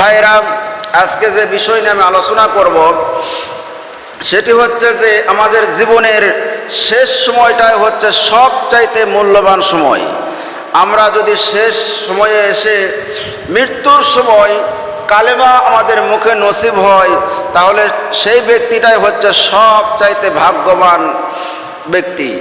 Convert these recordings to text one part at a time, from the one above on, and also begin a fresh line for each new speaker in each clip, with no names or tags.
ভাইরা, আজকে যে বিষয় নিয়ে আমি আলোচনা করব সেটি হচ্ছে যে আমাদের জীবনের শেষ সময়টাই হচ্ছে সবচাইতে মূল্যবান সময়। আমরা যদি শেষ সময়ে এসে মৃত্যুর সময় কালেমা আমাদের মুখে নসিব হয়, তাহলে সেই ব্যক্তিটাই হচ্ছে সবচাইতে ভাগ্যবান ব্যক্তি।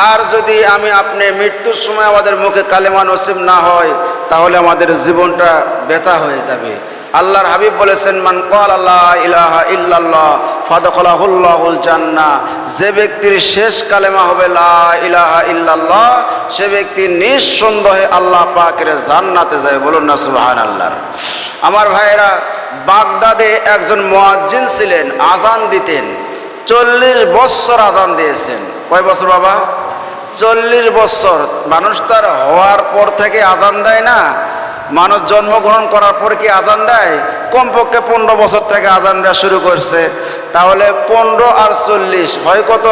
আর যদি আপনি মৃত্যুর সময় আমাদের মুখে কালেমা নসিব না হয়, তাহলে আমাদের জীবনটা ব্যথা হয়ে যাবে। আল্লাহর হাবিব বলেছেন, মান ক্বালা লা ইলাহা ইল্লাল্লাহ ফাদখালাহুল্লাহুল জান্নাহ। যে ব্যক্তির শেষ কালেমা হবে লা ইলাহা ইল্লাল্লাহ, সে ব্যক্তি নিঃসন্দেহে আল্লাহ পাকের জান্নাতে যায়। বলুন না সুবহানাল্লাহ। আমার ভাইয়েরা, বাগদাদে একজন মুয়াজ্জিন ছিলেন, আজান দিতেন। 40 বছর আজান দিয়েছেন। কয় বছর বাবা? 40 বছর। মানুষ তার হওয়ার পর থেকে আজান দেয় না? মানুষ জন্মগ্রহণ করার পর কি আজান দেয়? কমপক্ষে 15 বছর থেকে আজান দেওয়া শুরু করছে। তাহলে 15 আর 40 হয় কত?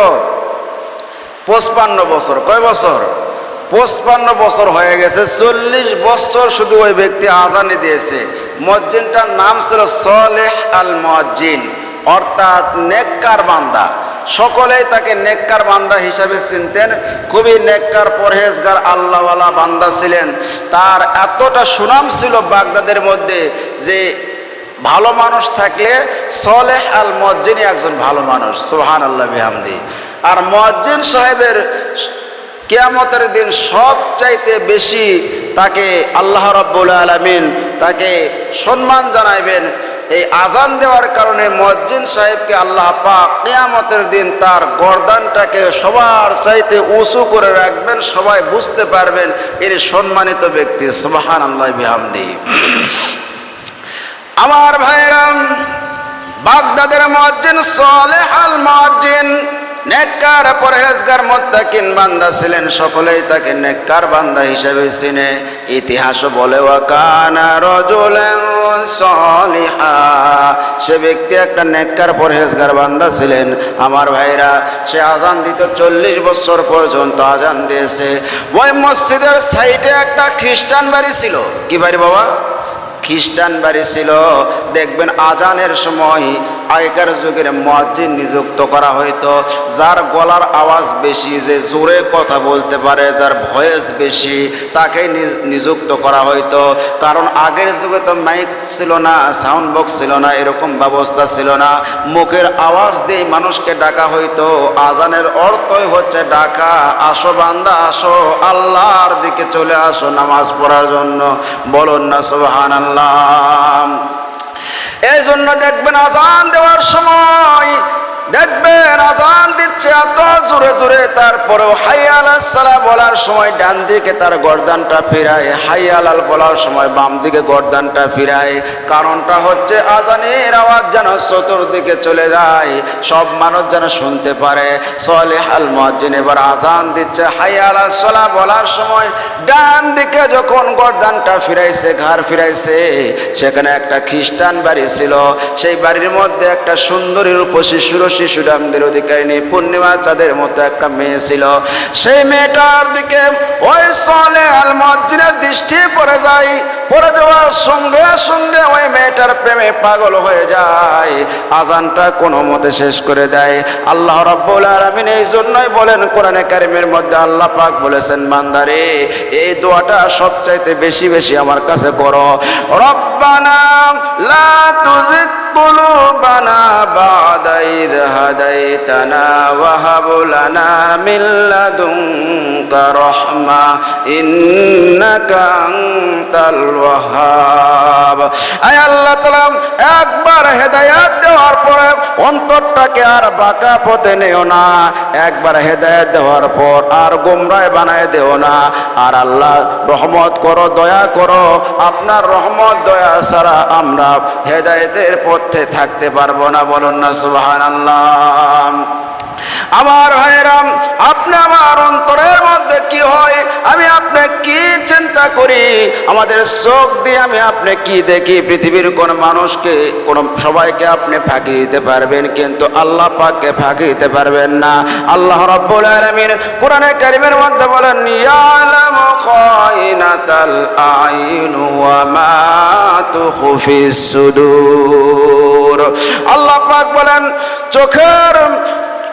55 বছর। কয় বছর? 55 বছর হয়ে গেছে। 40 বছর শুধু ওই ব্যক্তি আজানই দিয়েছে। মুয়াজ্জিনটার নাম ছিল সালেহ আল মুয়াজ্জিন, অর্থাৎ নেককার বান্দা। সকলেই তাকে নেককার বান্দা হিসাবে চিনতেন। খুবই নেককার, পরহেজগার, আল্লাহওয়ালা বান্দা ছিলেন। তার এতটা সুনাম ছিল বাগদাদের মধ্যে যে ভালো মানুষ থাকলে সালেহ আল মুয়াজ্জিনই একজন ভালো মানুষ। সুবহানাল্লাহ বিহামদি। আর মুয়াজ্জিন সাহেবের কিয়ামতের দিন সবচাইতে বেশি তাকে আল্লাহ রাব্বুল আলামিন তাকে সম্মান জানাইবেন। এই আজান দেওয়ার কারণে মুয়াজ্জিন সাহেবকে আল্লাহ পাক কিয়ামতের দিন তার গর্দানটাকে সবার চাইতে উঁচু করে রাখবেন। সবাই বুঝতে পারবেন এর সম্মানিত ব্যক্তি। সুবহানাল্লাহ বিহামদি। আমার ভাইরা, বাগদাদের মুয়াজ্জিন সালেহ আল মুয়াজ্জিন নেককার, পরহেজগার, মুত্তাকিন বান্দা ছিলেন। সকলেই তাকে নেককার বান্দা হিসেবে চিনে। ইতিহাস বলে, ওয়া কানা রাজুলান সালিহা, সে ব্যক্তি একটা নেককার, পরহেজগার বান্দা ছিলেন। আমার ভাইরা, সে আজান দিত 40 বছর পর্যন্ত আজান দিয়েছে। ওই মসজিদের সাইডে একটা খ্রিস্টান বাড়ি ছিল। কি বাড়ি বাবা? খ্রিস্টান বাড়ি ছিল। দেখবেন আজানের সময় আগেকার যুগের মুয়াজ্জিন নিযুক্ত করা হইতো। যার গলার আওয়াজ বেশি, যে জোরে কথা বলতে পারে, যার ভয়েস বেশি, তাকে নিযুক্ত করা হইতো। কারণ আগের যুগে তো মাইক ছিল না, সাউন্ড বক্স ছিল না, এরকম ব্যবস্থা ছিল না। মুখের আওয়াজ দিয়ে মানুষকে ডাকা হইতো। আজানের অর্থই হচ্ছে ডাকা। আসো বান্দা, আসো, আল্লাহর দিকে চলে আসো নামাজ পড়ার জন্য। বলুন না সুবহানাল্লাহ। এই জন্য দেখবেন আজান দেওয়ার সময় দেখবেন আজান দিচ্ছে এত জোরে জোরে, তারপরেও হাইয়া আলাস সালাহ বলার সময় ডান দিকে তার গর্দানটা ফিরায়, হাইয়া আলাল বলার সময় বাম দিকে গর্দানটা ফিরায়। কারণটা হচ্ছে আজানের আওয়াজ যেন চতুর্দিকে চলে যায়, সব মানুষ যেন শুনতে পারে। সালেহ আল মুয়াজ্জিন এবার আজান দিচ্ছে, হাইয়া আলাস সালাহ বলার সময় ডান দিকে যখন গর্দানটা ফিরাইছে, ঘাড় ফিরাইছে, সেখানে একটা খ্রিস্টান বাড়ি ছিল। সেই বাড়ির মধ্যে একটা সুন্দরী রূপসী শিশুরামদের অধিকারিণী, পূর্ণিমা চাঁদের মতো একটা মেয়ে ছিল। সেই মেয়েটার দিকে ওই সালেহ আল মুয়াজ্জিনের দৃষ্টি পড়ে যায়। পড়ে যাওয়ার সঙ্গে সঙ্গে ওই মেয়েটার প্রেমে পাগল হয়ে যায়। আজানটা কোনো মতে শেষ করে দেয়। আল্লাহ রাব্বুল আলামিন এই জন্যই বলেন কোরআনে কারিমের মধ্যে, আল্লাহ পাক বলেছেন, বান্দারে এই দোয়াটা সবচাইতে বেশি বেশি আমার কাছে করো। রব্বানা লা তুজিগ কুলুবানা বা'দা ইয হাদাইতানা ওয়া হাব লানা মিন লাদুনকা রাহমা ইন্নাকা আনতাল ওয়াহ্হাব। আয় আল্লাহ তাআলা, একবার হেদায়েত দেওয়ার পরে অন্তরটাকে আর বাঁকা পথে নেও না। একবার হেদায়েত দেওয়ার পর আর গোমরাহ বানায় দেও না। আর আল্লাহ রহমত করো, দয়া করো। আপনার রহমত দয়া ছাড়া আমরা হেদায়েতের পথে থাকতে পারবো না। বলুন না সুবহানাল্লাহ। আমার ভাইরা, আপনি আমার অন্তরের মধ্যে কি হয়, আমি আপনি কি চিন্তা করি, আমাদের চোখ দিয়ে আমি আপনি কি দেখি, পৃথিবীর কোন মানুষকে, কোন সবাইকে আপনি ফাঁকি দিতে পারবেন, কিন্তু আল্লাহ পাককে ফাঁকি দিতে পারবেন না। আল্লাহ রাব্বুল আলামিন কোরআনে কারীমের মধ্যে বলেন, ইয়ালামু খায়িনাতাল আইন ওয়া মা তুখফিস সুদূর। আল্লাহ পাক বলেন চোখের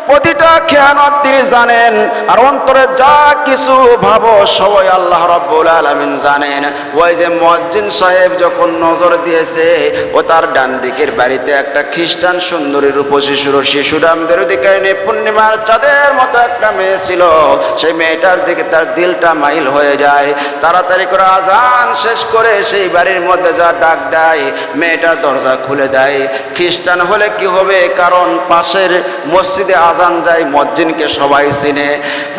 প্রতিটা খেয়ানত তিনি জানেন, আর অন্তরে যা কিছু ভাবো সবাই আল্লাহ রাব্বুল আলামিন জানেন। ওই যে মুয়াজ্জিন সাহেব যখন নজর দিয়েছে, ও তার ডান দিকের বাড়িতে একটা খ্রিস্টান সুন্দরী রূপসী শিশুরা আমাদের দিকে পূর্ণিমার চাঁদের মতো একটা মেয়ে ছিল। সেই মেয়েটার দিকে তার দিলটা মাইল হয়ে যায়। তাড়াতাড়ি করে আজান শেষ করে সেই বাড়ির মধ্যে যা ডাক দেয়, মেয়েটা দরজা খুলে দেয়। খ্রিস্টান হলে কি হবে, কারণ পাশের মসজিদে আজান যায়, মুয়াজ্জিনকে সবাই চিনে।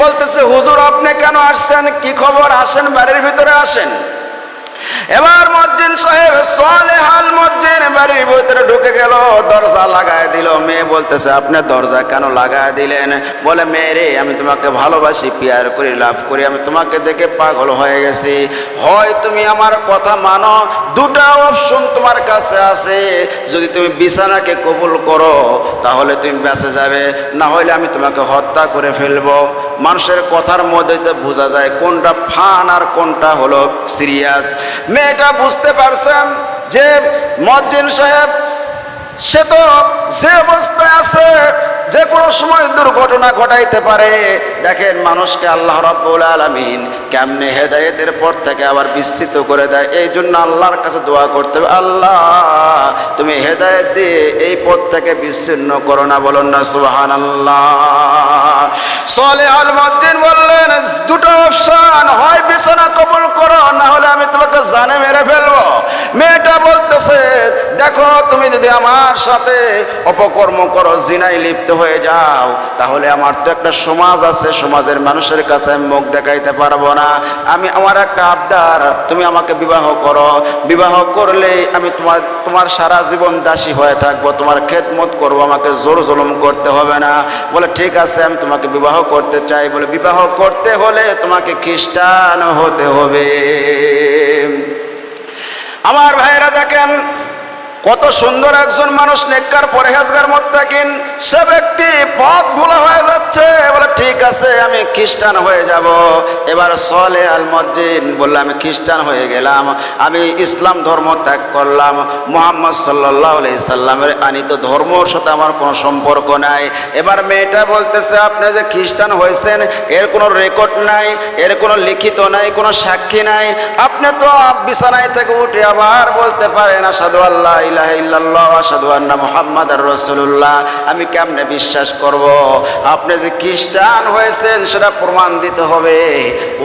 বলতেছে হুজুর আপনি কেন আসছেন, কি খবর, আসেন বাড়ির ভিতরে আসেন। এবার মুয়াজ্জিন সাহেব সালেহ আল মুয়াজ্জিন বাড়ির ভিতরে ঢুকে গেল, দরজা লাগায় দিল। মেয়ে বলতেছে আপনি দরজা কেন লাগায় দিলেন? বলে মেয়ে আমি তোমাকে ভালোবাসি, পিয়ার করি, লাভ করি, আমি তোমাকে দেখে পাগল হয়ে গেছি। হয় তুমি আমার কথা মানো, দুটা অপশন তোমার কাছে আছে। যদি তুমি বিছানাকে কবুল করো তাহলে তুমি বেঁচে যাবে, না হলে আমি তোমাকে হত্যা করে ফেলবো। মানুষের কথার মধ্যে তো বোঝা যায় কোনটা ফান আর কোনটা হলো সিরিয়াস। মেয়েটা বুঝতে পারছেন যে মুয়াজ্জিন সাহেব সে তো যে অবস্থায় আছে যে কোনো সময় দুর্ঘটনা ঘটাইতে পারে। দেখেন মানুষকে আল্লাহ রাব্বুল আলামিন কেমনে হেদায়েতের পথ থেকে আবার বিচ্যুত করে দেয়। এই জন্য আল্লাহর কাছে দোয়া করতে হবে, আল্লাহ তুমি হেদায়েত দিয়ে এই পথ থেকে বিচ্ছিন্ন করো না। বলুন না সুবহানাল্লাহ। সালেহ আল মুয়াজ্জিন বললেন দুটো অপশন, হয় বিছানা কবুল করো, না হলে আমি তোমাকে জানে মেরে ফেলবো। মেয়েটা বলতেছে দেখো তুমি যদি আমার সাথে অপকর্ম করো, জিনায় লিপ্ত হয়ে যাও, তাহলে আমার তো একটা সমাজ আছে, সমাজের মানুষের কাছে আমি মুখ দেখাইতে পারবো না। আমি আমার একটা আবদার, তুমি আমাকে বিবাহ করো, বিবাহ করলে আমি তোমার সারা জীবন দাসী হয়ে থাকবো, তোমার খেদমত করবো, আমাকে জোর জুলুম করতে হবে না। বলে ঠিক আছে আমি তোমাকে বিবাহ করতে চাই। বলে বিবাহ করতে হলে তোমাকে খ্রিস্টান হতে হবে। আমার ভাইরা দেখেন কত সুন্দর একজন মানুষ, নেককার পরহেজগার মুত্তাকিন, সে ব্যক্তি পথ ভোলা হয়ে যাচ্ছে। বলে ঠিক আছে আমি খ্রিস্টান হয়ে যাব। এবার সালেহ আল মুয়াজ্জিন বলল আমি খ্রিস্টান হয়ে গেলাম, আমি ইসলাম ধর্ম ত্যাগ করলাম, মুহাম্মদ সাল্লাল্লাহু আলাইহি সাল্লামের আনিত ধর্মর সাথে আমার কোনো সম্পর্ক নাই। এবার মেয়েটা বলতেছে আপনি যে খ্রিস্টান হয়েছেন এর কোনো রেকর্ড নাই, এর কোনো লিখিত নাই, কোনো সাক্ষী নাই। আপনি তো বিছানায় থেকে উঠে আবার বলতে পারেন আশহাদু আল্লাহ ইলাহা ইল্লাল্লাহ ওয়া আশহাদু আন্না মুহাম্মাদার রাসূলুল্লাহ। আমি কেমনে বিশ্বাস করব? আপনি যে খ্রিস্টান হয়েছেন সেটা প্রমাণ দিতে হবে।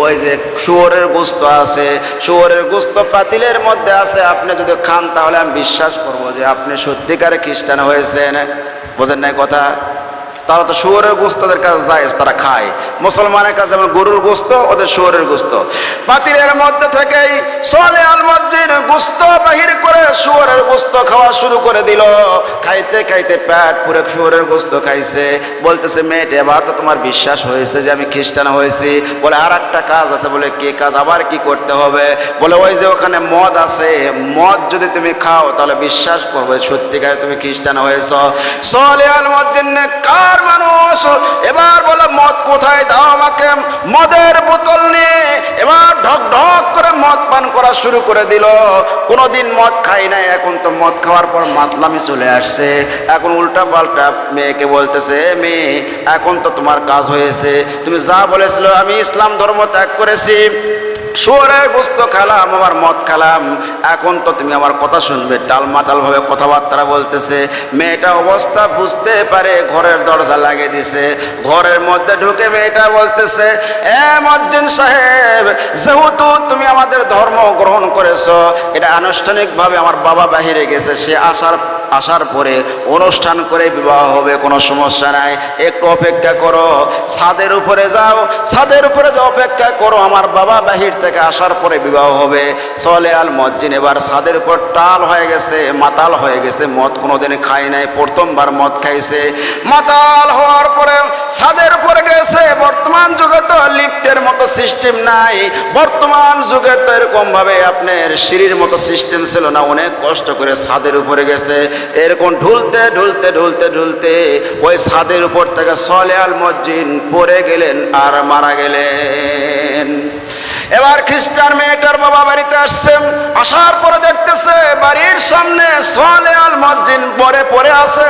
ওই যে শুয়োরের গোশত আছে, শুয়োরের গোশত পাতিলের মধ্যে আছে, আপনি যদি খান তাহলে আমি বিশ্বাস করব যে আপনি সত্যিকারে খ্রিস্টান হয়েছেন। বোঝেন নাই কথা? তারা তো শুয়োরের গোশত তাদের কাছে জায়েজ, তারা খায়। মুসলমানের কাছে যেমন গরুর গোশত, ওদের শুয়োরের গোশত। পাতিলের মধ্যে থেকেই সালেহ আল মুয়াজ্জিন গোশত বাহির করে শুয়োরের গোশত খাওয়া শুরু করে দিল। খাইতে খাইতে পেট পুরে শুয়োরের গোশত খাইছে। বলতেছে মেয়েটা এবার তো তোমার বিশ্বাস হয়েছে যে আমি খ্রিস্টান হয়েছি। বলে আর একটা কাজ আছে। বলে কি কাজ? আবার কি করতে হবে? বলে ওই যে ওখানে মদ আছে, মদ যদি তুমি খাও তাহলে বিশ্বাস করবে সত্যিকারে তুমি খ্রিস্টান হয়েছ। সালেহ আল মুয়াজ্জিন কার মানুষ, এবার বলে মদ কোথায়, দাও আমাকে। মদের বোতল নিয়ে এবার ঢক ঢক করে মদ পান করা শুরু করে দিল। কোনোদিন মদ খাই নাই, এখন তো মদ খাওয়ার পর মাতলামি চলে আসছে। এখন উল্টা পাল্টা মেয়েকে বলতেছে মেয়ে এখন তো তোমার কাজ হয়েছে, তুমি যা বলেছিল আমি ইসলাম ধর্ম ত্যাগ করেছি, শুয়োরের গোশত খেলাম, আবার মদ খেলাম, এখন তো তুমি আমার কথা শুনবে। টালমাটাল ভাবে কথাবার্তা বলতেছে। মেয়েটা অবস্থা বুঝতে পারে, ঘরের দরজা লাগিয়ে দিছে। ঘরের মধ্যে ঢুকে মেয়েটা বলতেছে এ মুয়াজ্জিন সাহেব, যেহেতু তুমি আমাদের ধর্ম গ্রহণ করেছো, এটা আনুষ্ঠানিকভাবে আমার বাবা বাহিরে গেছে, সে আসার পরে অনুষ্ঠান করে বিবাহ হবে, কোনো সমস্যা নাই, একটু অপেক্ষা করো, ছাদের উপরে যাও, ছাদের উপরে যাও, অপেক্ষা করো, আমার বাবা বাহির থেকে আসার পরে বিবাহ হবে। সালেহ আল মুয়াজ্জিন এবার ছাদের উপর টাল হয়ে গেছে, মাতাল হয়ে গেছে, মদ কোনোদিন খায় নাই, প্রথমবার মদ খাইছে। মাতাল হওয়ার পরে ছাদের উপরে গেছে। বর্তমান যুগে তো লিফটের মতো সিস্টেম নাই, বর্তমান যুগে তো এরকম ভাবে আপনার সিঁড়ির মতো সিস্টেম ছিল না, অনেক কষ্ট করে ছাদের উপরে গেছে। এরকম ঢুলতে ঢুলতে ঢুলতে ঢুলতে ওই ছাদের উপর থেকে সালেহ আল মুয়াজ্জিন পড়ে গেলেন আর মারা গেলেন। এবার খ্রিস্টান মেয়েটার বাবা বাড়িতে আসছে, আসার পরে দেখতেছে বাড়ির সামনে সোয়ালে আল মসজিদ পড়ে আছে।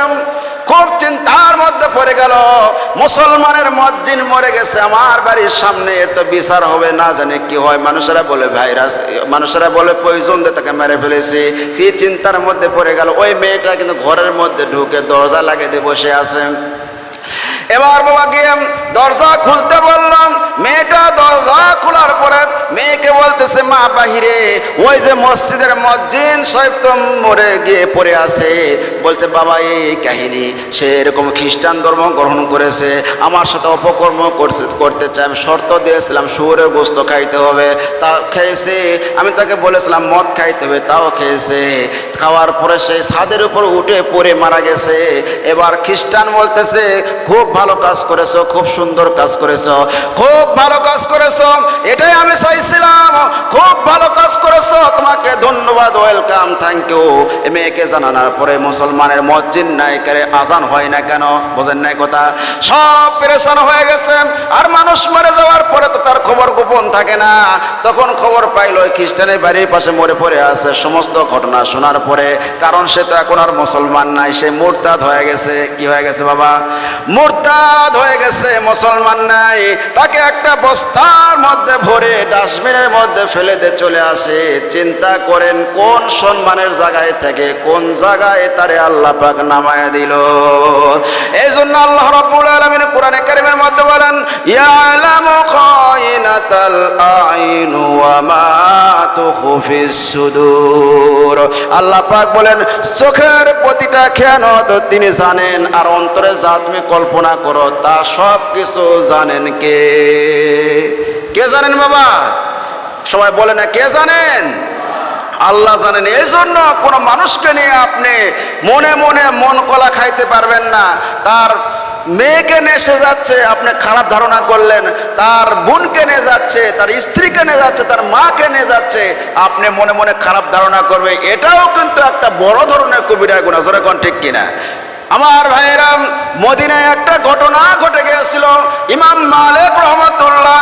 খুব চিন্তার মধ্যে পড়ে গেল, মুসলমানের মসজিদ মরে গেছে আমার বাড়ির সামনে, এর তো বিচার হবে, না জানে কি হয়। মানুষেরা বলে ভাইরাস, মানুষেরা বলে পয়জন দিয়ে তাকে মেরে ফেলেছে। সেই চিন্তার মধ্যে পড়ে গেল। ওই মেয়েটা কিন্তু ঘরের মধ্যে ঢুকে দরজা লাগিয়ে দিয়ে বসে আছে। এবার বাবা গিয়ে দরজা খুলতে বললাম, মেয়েটা দরজা খোলার পরে মেয়েকে বলতেছে, মা বাহিরে ওই যে মসজিদের মসজিদ সাহেব তো মরে গিয়ে পড়ে আছে। বলতে বাবা এই কাহিনী, সে এরকম খ্রিস্টান ধর্ম গ্রহণ করেছে, আমার সাথে অপকর্ম করতে চাই। আমি শর্ত দিয়েছিলাম শুয়োরের গোস্ত খাইতে হবে, তা খেয়েছে। আমি তাকে বলেছিলাম মদ খাইতে হবে, তাও খেয়েছে। খাওয়ার পরে সেই ছাদের উপর উঠে পড়ে মারা গেছে। এবার খ্রিস্টান বলতেছে, খুব ভালো কাজ করেছো, খুব সুন্দর কাজ করেছো, খুব ভালো কাজ করেছো, এটাই আমি চাইছিলাম, খুব ভালো কাজ করেছো, তোমাকে ধন্যবাদ, ওয়েলকাম, থ্যাংক ইউ। মেয়েকে জানানোর পরে মুসলমানের মসজিদ নাই, করে আজান হয় না কেন, বোঝেন নাই কথা, সব পেরেশান হয়ে গেছে। আর মানুষ মরে যাওয়ার পরে তো তার খবর গোপন থাকে না। তখন খবর পাইল ওই খ্রিস্টানের বাড়ির পাশে মরে পড়ে আছে। সমস্ত ঘটনা শোনার পরে, কারণ সে তো এখন আর মুসলমান নাই, সে মুরতাদ হয়ে গেছে। কি হয়ে গেছে বাবা? মুরতাদ হয়ে গেছে, মুসলমান নাই। তাকে একটা বস্তার মধ্যে ভরে ডাস্টবিনের মধ্যে ফেলে দিয়ে চলে আসে। চিন্তা করেন কোন সম্মানের জায়গায় থেকে কোন জায়গায় তারে আল্লাহ পাক নামায় দিল। এই জন্য আল্লাহ রাব্বুল আলামিন কোরআনে কারীমের মধ্যে বলেন, ইয়ালামু খায়িনাতাল আইন ওয়া মা তুখফিস সুদূর। আল্লাহ পাক বলেন চোখের প্রতিটা খেয়ানত তিনি জানেন, আর অন্তরে যা তুমি কল্পনা করো তা সব কিছু জানেন কে? কে জানেন বাবা? সবাই বলে না, কে জানেন? আল্লাহ জানেন। এই জন্য কোনো মানুষকে নিয়ে আপনি মনে মনে মন কলা খাইতে পারবেন না। তার মেয়েকে নেশে যাচ্ছে, আপনি খারাপ ধারণা করলেন, তার বোনকে নিয়ে যাচ্ছে, তার স্ত্রীকে নিয়ে যাচ্ছে, তার মাকে নিয়ে যাচ্ছে, আপনি মনে মনে খারাপ ধারণা করবে, এটাও কিন্তু একটা বড় ধরনের কবিরা গুনাহ। জোরে কোন ঠিক কিনা? আমার ভাইয়েরা, মদিনায় একটা ঘটনা ঘটে গিয়েছিল। ইমাম মালিক রহমতুল্লাহ